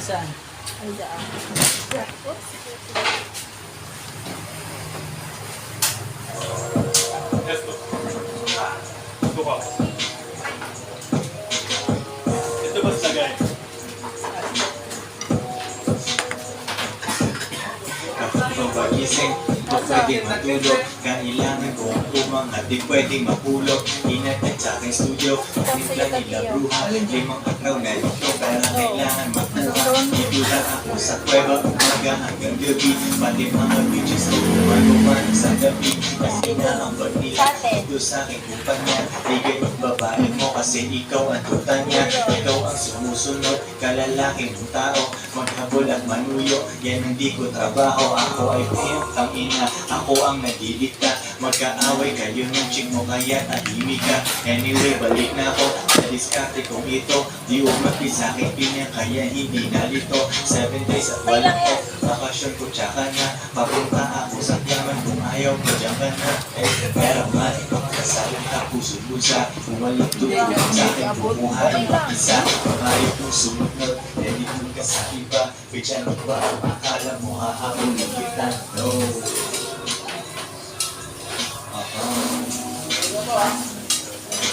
Saan? Ay, daan. Oops. Esto. Ito ka. Ito ba sagay? Kapag pagising, o pwede matulog. Kailangan ko ang tumang at di pwedeng mapulog. Inat at sa aking studio, timpla nila bruha. Limang araw na dito, pero kailangan makuha. Itulan ako sa kuweba, umaga hanggang gabi. Pati mga bitches ko, kumano sa gabi. Kasi na ang bag nila, ito sa aking kumpanya. Bigay ang babae mo kasi ikaw ang tuta niya. Ikaw ang sumusunod, kalalaki mong tao. Maghabol at manuyo, yan hindi ko trabaho. Ako ay pimp, ang ina, ako ang nagdidikta. Magkaaway kayo ng chick mo kaya tahimik ka. Anyway, balik na ako sa diskarte kong ito. Di umati sa aking pinya kaya hindi nalito. 7 days at walang off, bakasyon ko tsaka na. Papunta ako sa yaman kung ayaw mo dyan ka na. Pero man, kasalang ka puso-lusa. Umalit tulog sa akin, bumuhay mag-isa. Kung ayaw kong sumunod, hindi kong ka sa iba. Bitchan mo ba ang akala mo hahabulin kita? No.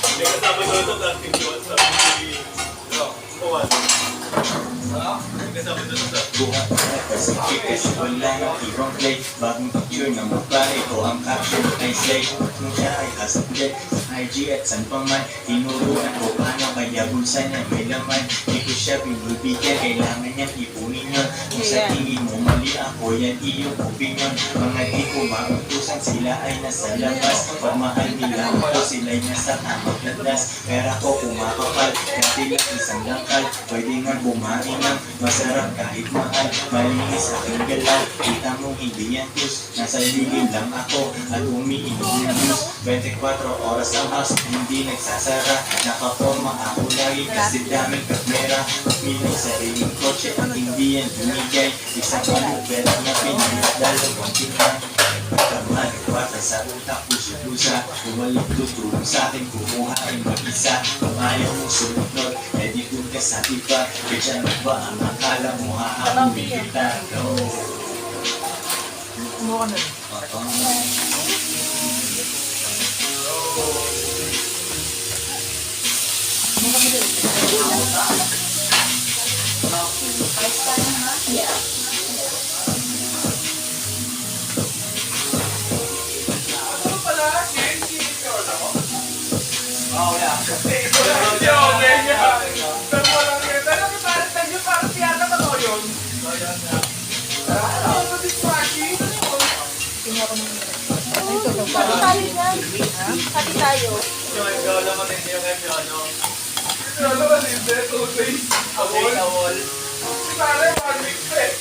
Hindi kasama ko ito plastic yun. Sabi ko, kuwan. Hindi kasama ito sa Buhat na Pacific kasi wala nang ibang play. Bagong picture ng babae ko ang caption ay slay. Kung siya ay hasaplet sa IG at san pa man. Tinuruan ko paano kaya bulsa niya may laman. Di ko siya binibigyan, kailangan niyang ipunin yun. Kung sa tingin mo mali ako, yan iyong opinion. Mga di ko mautusan, sila ay nasa labas. Pag mahal nila ako, sila'y nasa tamang landas. Pera ko kumakapal, dati lang isang langkal. Pwede nga bumain ng masarap kahit mahal. Malinis aking galaw, kita mo hindi yan tus. Nasa lilim lang ako at umiinom ng juice. 24 oras ang house, hindi nagsasara. Nakaporma ako lagi kasi daming kamera. Miling sariling kotse at hindi yan binigay. Isang manubela na pinilit dalawang tingnan. Kaman, kwata sa utak, puso-pusa. Bumalik tutulong sa akin, kumuhain mag-isa. Kung ayaw mong sumunod, edi dun ka sa iba. Bitchan mo ba ang akala mo hahamulin kita? No. Kumuha na. Oh, yeah. Hati tayo dyan. Hati tayo. Yung ikaw naman hindi yung ano. Ano ba hindi? 2 days. Awol. Pare, 1 week straight.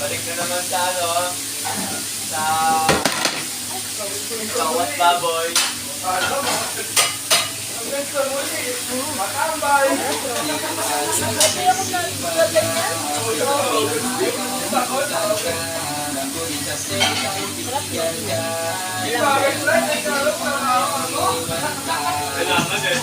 Balik na naman sa ano, sa Kawat Baboy. Hanggang sa muli, matambay. Hindi ako nag-vlog yan. Kailangan eh.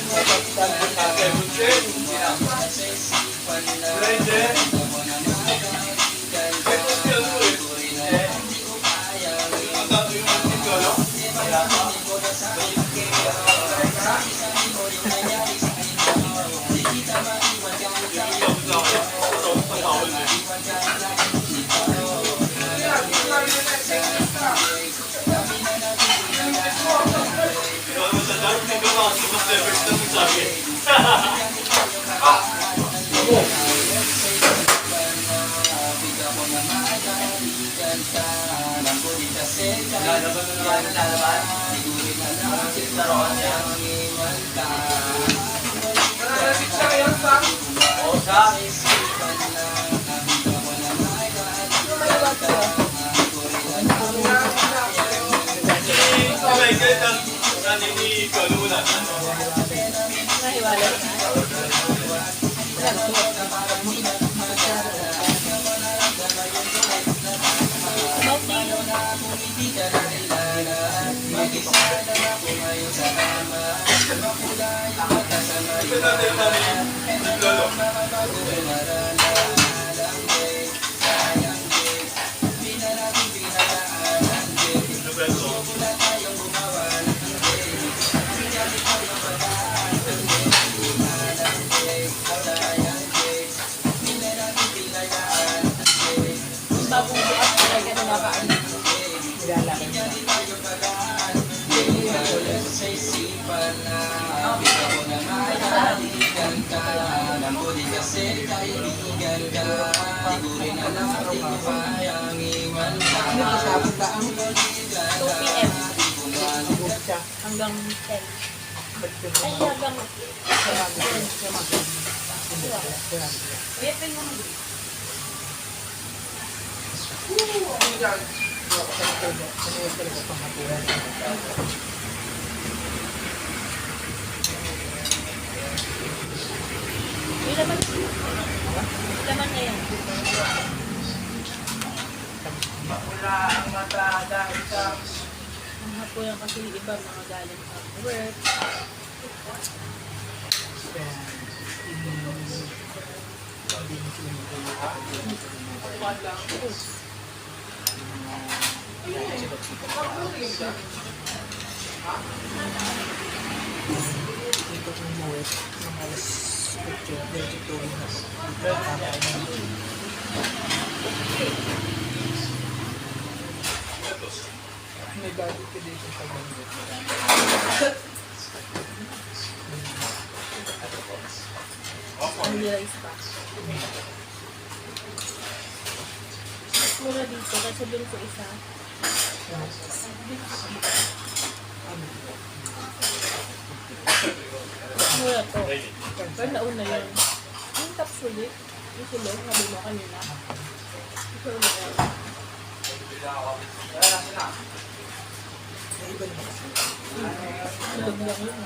Nahiwalay. natin yung mami. Lolo. Bagong bukas talaga na nakain. Ano ba siya? Punta ang 2 p.m. siya. hanggang 10. Ay, hanggang 10. Ipin mo mag Ilaman na yan. Wala ang mata dahil sa Ang hapunan kasi iba mga galing sa work. ito kong muwet ng alas 8, 22 na may body condition sa bangit. Only rice pa. Mura dito kasi doon ko isa. Mura to. Pero nauna yun. Yung capsule, yung silog, sabi mo kanina. Ito ulit yan. May iba naman kasi. Silog lang yun.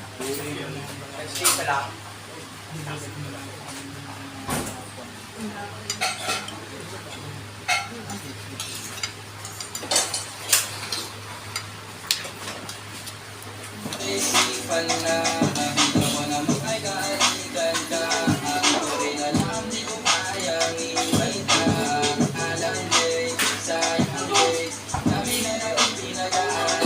Isipan na nakita ko na makakaigan ka. Ako rin alam di ko kayang iwan ka. Alam day, sayang day, kami na natin pinagaan.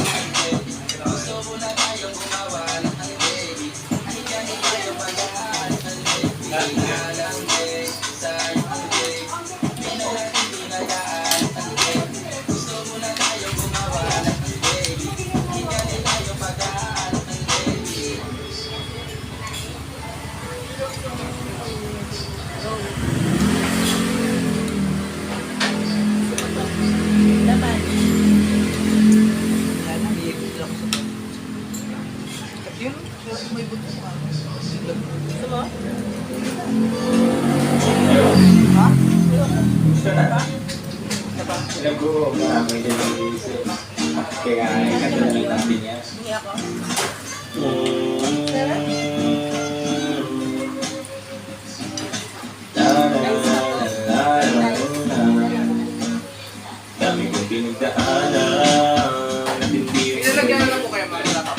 Gusto mo na tayong gumawa ng baby. Ay kaya tayo magaan. Alam day, sayang day, kami na natin pinagaan. Gusto mo na tayong gumawa ng baby. Ay kaya tayo magaan. Laman. Wala na, iikot lang sa bangit. At yun, may buto pa. Gusto mo? Alam ko, marami din nag-iisip. Kaya ikanta na lang natin yan. Hindi ako. Dami kong pinagdaanan, hindi lang po kayo, mga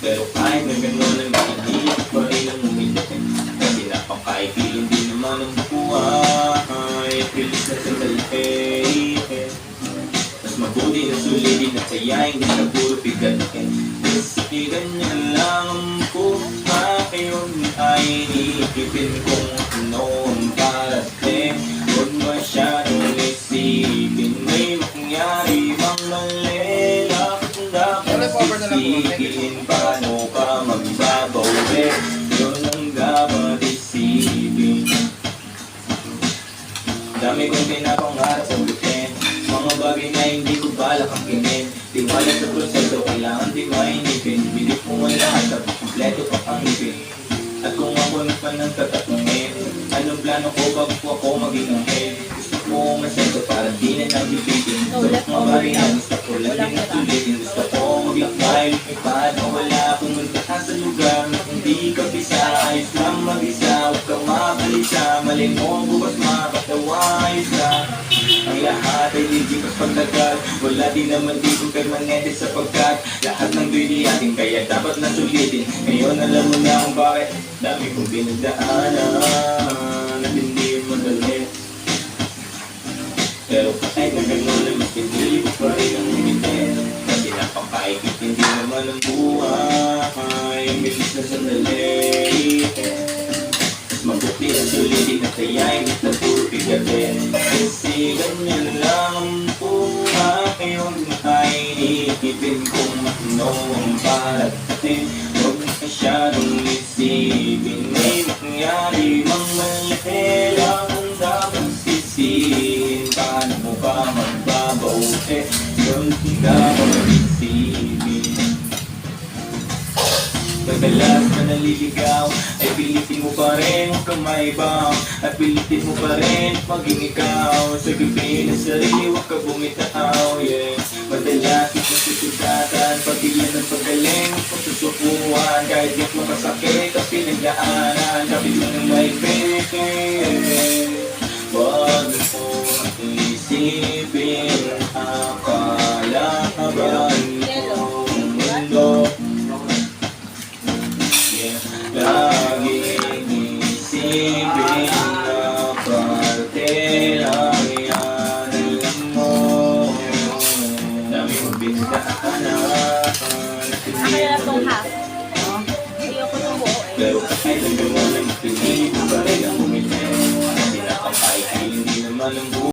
pero kahit na gano'n ang nakikinig pa rin ang umitin. Kasi napakaipiling din naman ang buhay. Pilis na sa talipin. Mas mabuti na sulitin at sayain din sa puro pigatin. Kasi ganyan lang ang buhay. Yun ay iniipin kung ano ang parating. Huwag masyadong isipin. May mangyari bang mali na kung dapat isipin. Paano ka magbabawi? Yun ang dapat isipin. Dami kong pinapangarap sa butin. Mga bagay na hindi ko balak ang kinin. Tiwala sa proseso, kailangan di mainipin. Bigit mo ang lahat at kumpleto pa ang ipin. At kung ako na pa nang tatatungin, anong plano ko bago ako maging anghel? Gusto ko masenso para di na nabibitin. So mga bagay na gusto ko lang din natulitin. Gusto ko maglakbay, lumipad, mawala, pumunta ka sa lugar na hindi ka bisa. Ayos lang mag-isa, huwag kang mabalisa. Mali mo, bukas makatawa, ayos lang. Ang lahat ay ligipas pagtagal. Wala din naman dito permanente sapagkat lahat ng do'y di atin, kaya dapat na sulitin. Ngayon alam mo na kung bakit dami kong pinagdaanan at hindi madali. Pero kahit na gano'n ay mas pinili ko pa rin ang umitin. Kasi napakaikit hindi naman ang buhay, ang bilis na sandali. Mabuti ang sulitin at kayain at na puro bigatin. Kasi ganyan lang ang buhay, huwag na ay iipin kung ano ang parating. Huwag masyadong isipin, may mangyari mang malaki lang ang dapat sisihin. Paano mo ba magbabaute kung hindi ka mag-isipin? Madalas na naliligaw ay pilitin mo pa rin huwag kang maibang. At pilitin mo pa rin maging ikaw. Sa gabi na sarili huwag ka bumitaw, yeah. Madalas itong susugatan, pagbilan ng pagaling kung susukuhan. Kahit yak makasakit at pinagdaanan, kapit lang ng maibig. Huwag mo isipin, akala ka ba itong mundo? Laging isipin na parte lang yan, alam mo. Dami mong bindaanan at hindi Kaya mo itong half.